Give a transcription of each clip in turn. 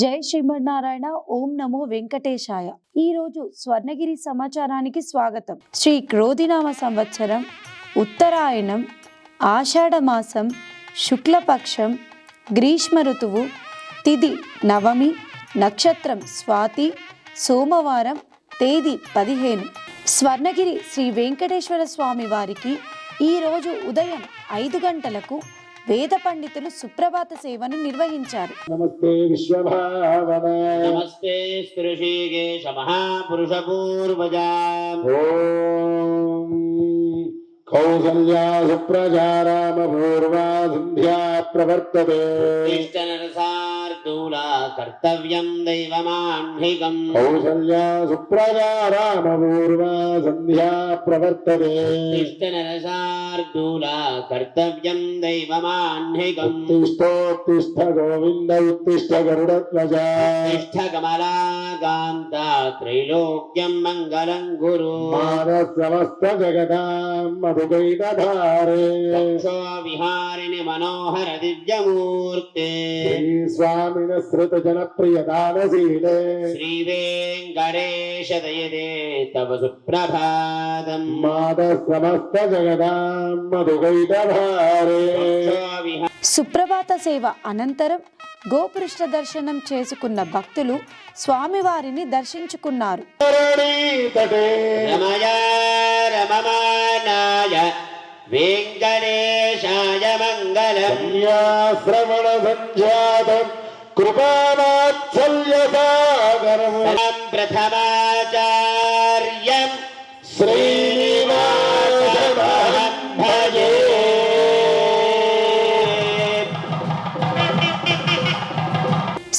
జై శ్రీమన్నారాయణ. ఓం నమో వెంకటేశాయ. ఈ రోజు స్వర్ణగిరి సమాచారానికి స్వాగతం. శ్రీ క్రోధినామ సంవత్సరం, ఉత్తరాయణం, ఆషాఢమాసం, శుక్లపక్షం, గ్రీష్మ ఋతువు, తిథి నవమి, నక్షత్రం స్వాతి, సోమవారం, తేదీ 15. స్వర్ణగిరి శ్రీ వెంకటేశ్వర స్వామి వారికి ఈరోజు ఉదయం 5 గంటలకు వేద పండితులు సుప్రభాత సేవను నిర్వహించారు. నమస్తే విశ్వభావన, నమస్తే శ్రీకేశ మహాపురుష పూర్వజా. ఓం కౌసల్యా సుప్రజారామ పూర్వా సంధ్యా ప్రవర్తతే. ఇష్టనరసార్దూలా కర్తవ్యం దైవమాహ్నికం. కౌసల్యా సుప్రజారామ పూర్వా సంధ్యా ప్రవర్తతే. ఇష్టనరసార్దూలా కర్తవ్యం దైవమాహ్నికం. ఉత్తిష్టోత్తిష్ట గోవింద ఉత్తిష్ట గరుడధ్వజ. ఉత్తిష్ట కమలాకాంత త్రైలోక్యం మంగళం గురు. మానస సమస్త జగదాం మధుకైటధారే. విహారిణి మనోహర దివ్యమూర్తే. శ్రీ స్వామిన శ్రుత జనప్రియ దానశీలే. శ్రీ వెంకటేశ దయతే తవ సుప్రభాతం. మాద సమస్త జగదాం మధుకైటధారే. సుప్రభాత సేవ అనంతరం గోపృష్ఠ దర్శనం చేసుకున్న భక్తులు స్వామివారిని దర్శించుకున్నారు. రమయ రమమానాయ వెంకటేశాయ మంగళం. శ్రవణ సంధ్యాతం కృపావాత్సల్య సాగరం. ప్రథమాచార్యం శ్రీనివాసమహం భజే.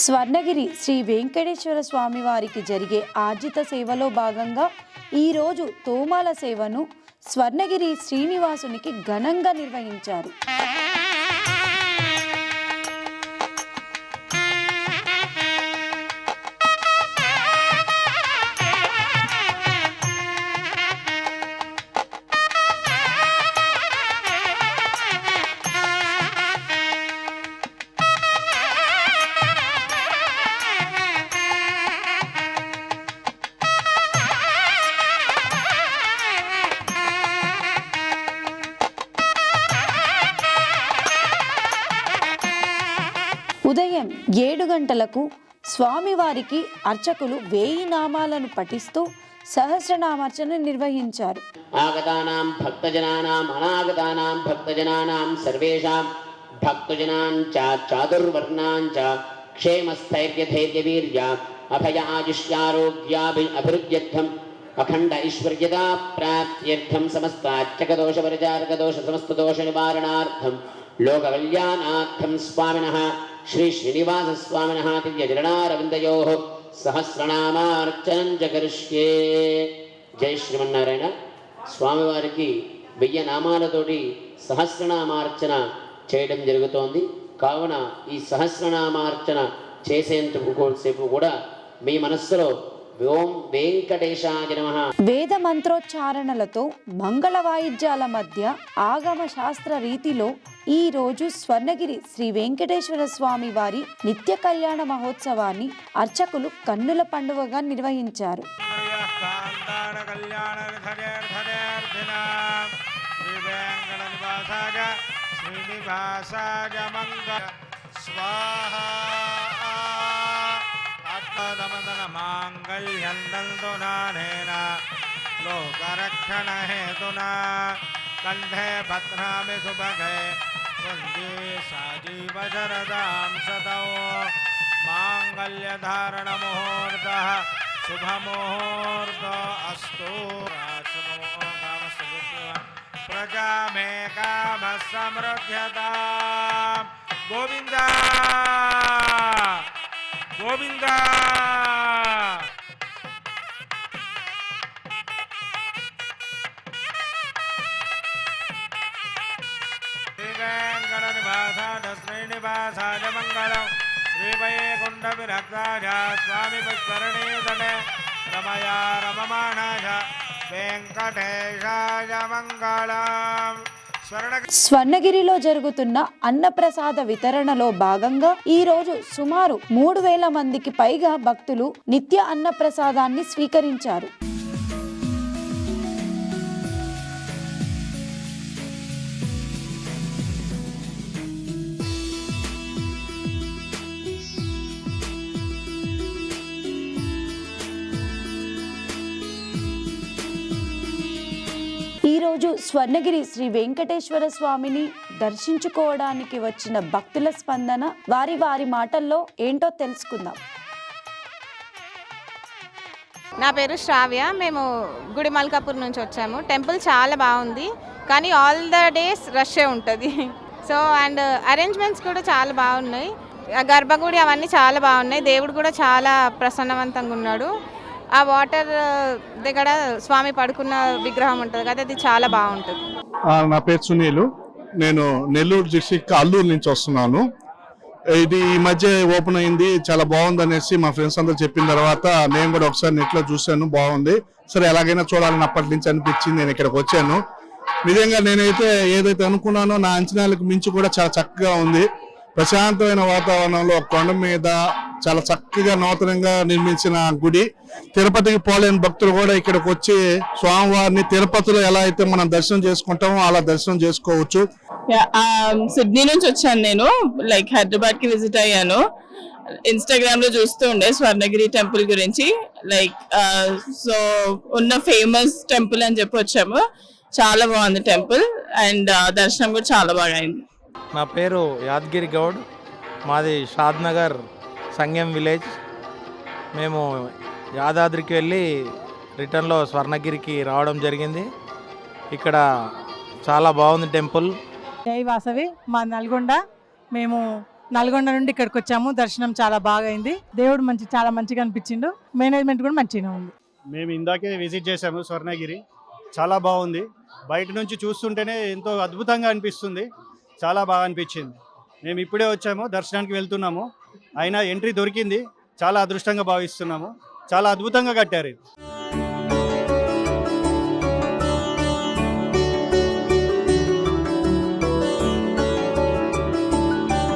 స్వర్ణగిరి శ్రీ వెంకటేశ్వర స్వామి వారికి జరిగే ఆర్జిత సేవలో భాగంగా ఈరోజు తోమాల సేవను స్వర్ణగిరి శ్రీనివాసునికి ఘనంగా నిర్వహించారు. ఉదయం 7 గంటలకు స్వామివారికి అర్చకులు 1000 నామాలను పఠిస్తూ సహస్రనామార్చన నిర్వహించారు. ఆగతానాం భక్తజనానాం అనాగతానాం భక్తజనానాం సర్వేషాం భక్తజనాంచ చాతుర్వర్ణాంచ క్షేమస్థైర్యధైర్యవీర్య అభయ ఆయుష్యారోగ్యాభివృద్ధ్యర్థం అఖండ ఐశ్వర్యదా ప్రాప్త్యర్థం సమస్తార్చకదోష పరిచారకదోష సమస్తదోష నివారణార్థం లోక కళ్యాణార్థం స్వామినః శ్రీ శ్రీనివాస స్వామినః దివ్యచరణారవిందయోః సహస్రనామార్చనం కరిష్యే. జై శ్రీమన్నారాయణ. స్వామివారికి 1000 నామాలతోటి సహస్రనామార్చన చేయడం జరుగుతోంది. కావున ఈ సహస్రనామార్చన చేసేంతసేపు కూడా మీ మనస్సులో ఓం వెంకటేశాయ నమః వేద మంత్రోచ్చారణలతో మంగళ వాయిద్యాల మధ్య ఆగమ శాస్త్ర రీతిలో ఈ రోజు స్వర్ణగిరి శ్రీ వెంకటేశ్వర స్వామి వారి నిత్య కళ్యాణ మహోత్సవాన్ని అర్చకులు కన్నుల పండుగగా నిర్వహించారు. లోకరక్షణ హేతునా కంఠే భద్రామి సుభగే కుంజే సాజీవ శరదాం సతౌ. మాంగళ్యధారణ ముహూర్త శుభముహూర్త అస్తు. ప్రజా మే కామ సమృద్ధ్యతా. గోవింద గోవింద. శ్రీనివాసాయ మంగళం. శ్రీవైకుంఠ విరక్తాయ స్వామి పుష్కరణీతటే రమయా రమమాణాయ వెంకటేశాయ మంగళం. స్వర్ణగిరిలో జరుగుతున్న అన్నప్రసాద వితరణలో భాగంగా ఈ రోజు సుమారు 3,000 మందికి పైగా భక్తులు నిత్య అన్నప్రసాదాన్ని స్వీకరించారు. ఈరోజు స్వర్ణగిరి శ్రీ వెంకటేశ్వర స్వామిని దర్శించుకోవడానికి వచ్చిన భక్తుల స్పందన వారి మాటల్లో ఏంటో తెలుసుకుందాం. నా పేరు శ్రావ్య. మేము గుడి మల్కాపూర్ నుంచి వచ్చాము. టెంపుల్ చాలా బాగుంది, కానీ ఆల్ ద డేస్ రషే ఉంటుంది. సో అండ్ అరేంజ్మెంట్స్ కూడా చాలా బాగున్నాయి. గర్భగుడి అవన్నీ చాలా బాగున్నాయి. దేవుడు కూడా చాలా ప్రసన్నవంతంగా ఉన్నాడు. ఆ వాటర్ దగ్గర స్వామి పడుకున్న విగ్రహం ఉంటుంది కదా, అది చాలా బాగుంటుంది. నా పేరు సునీలు. నేను నెల్లూరు డిస్ట్రిక్ట్ అల్లూరు నుంచి వస్తున్నాను. ఇది ఈ మధ్య ఓపెన్ అయింది, చాలా బాగుంది అనేసి మా ఫ్రెండ్స్ అందరూ చెప్పిన తర్వాత నేను కూడా ఒకసారి నెట్లో చూశాను, బాగుంది. సరే ఎలాగైనా చూడాలని అప్పటి నుంచి అనిపించింది, నేను ఇక్కడికి వచ్చాను. నిజంగా నేనైతే ఏదైతే అనుకున్నానో నా అంచనాలకు మించి కూడా చాలా చక్కగా ఉంది. ప్రశాంతమైన వాతావరణంలో కొండ మీద చాలా చక్కగా నూతనంగా నిర్మించిన గుడి. తిరుపతికి పోలేని భక్తులు కూడా ఇక్కడికి వచ్చి స్వామివారిని తిరుపతిలో ఎలా అయితే మనం దర్శనం చేసుకుంటామో అలా దర్శనం చేసుకోవచ్చు. సిడ్నీ నుంచి వచ్చాను నేను. లైక్ హైదరాబాద్ కి విజిట్ అయ్యాను. ఇన్స్టాగ్రామ్ లో చూస్తూ ఉండే స్వర్ణగిరి టెంపుల్ గురించి. లైక్ సో ఉన్న ఫేమస్ టెంపుల్ అని చెప్పి వచ్చాము. చాలా బాగుంది టెంపుల్ అండ్ దర్శనం కూడా చాలా బాగా అయింది. నా పేరు యాదగిరి గౌడ్. మాది షాద్నగర్ సంగెం విలేజ్. మేము యాదాద్రికి వెళ్ళి రిటర్న్లో స్వర్ణగిరికి రావడం జరిగింది. ఇక్కడ చాలా బాగుంది టెంపుల్. జై వాసవి. మా నల్గొండ. మేము నల్గొండ నుండి ఇక్కడికి వచ్చాము. దర్శనం చాలా బాగా అయింది. దేవుడు చాలా మంచిగా అనిపించిండు. మేనేజ్మెంట్ కూడా మంచిగా ఉంది. మేము ఇందాకే విజిట్ చేసాము స్వర్ణగిరి. చాలా బాగుంది. బయట నుంచి చూస్తుంటేనే ఎంతో అద్భుతంగా అనిపిస్తుంది. చాలా బాగా అనిపించింది. మేము ఇప్పుడే వచ్చాము, దర్శనానికి వెళ్తున్నాము. అయినా ఎంట్రీ దొరికింది. చాలా అదృష్టంగా భావిస్తున్నాము. చాలా అద్భుతంగా కట్టారు.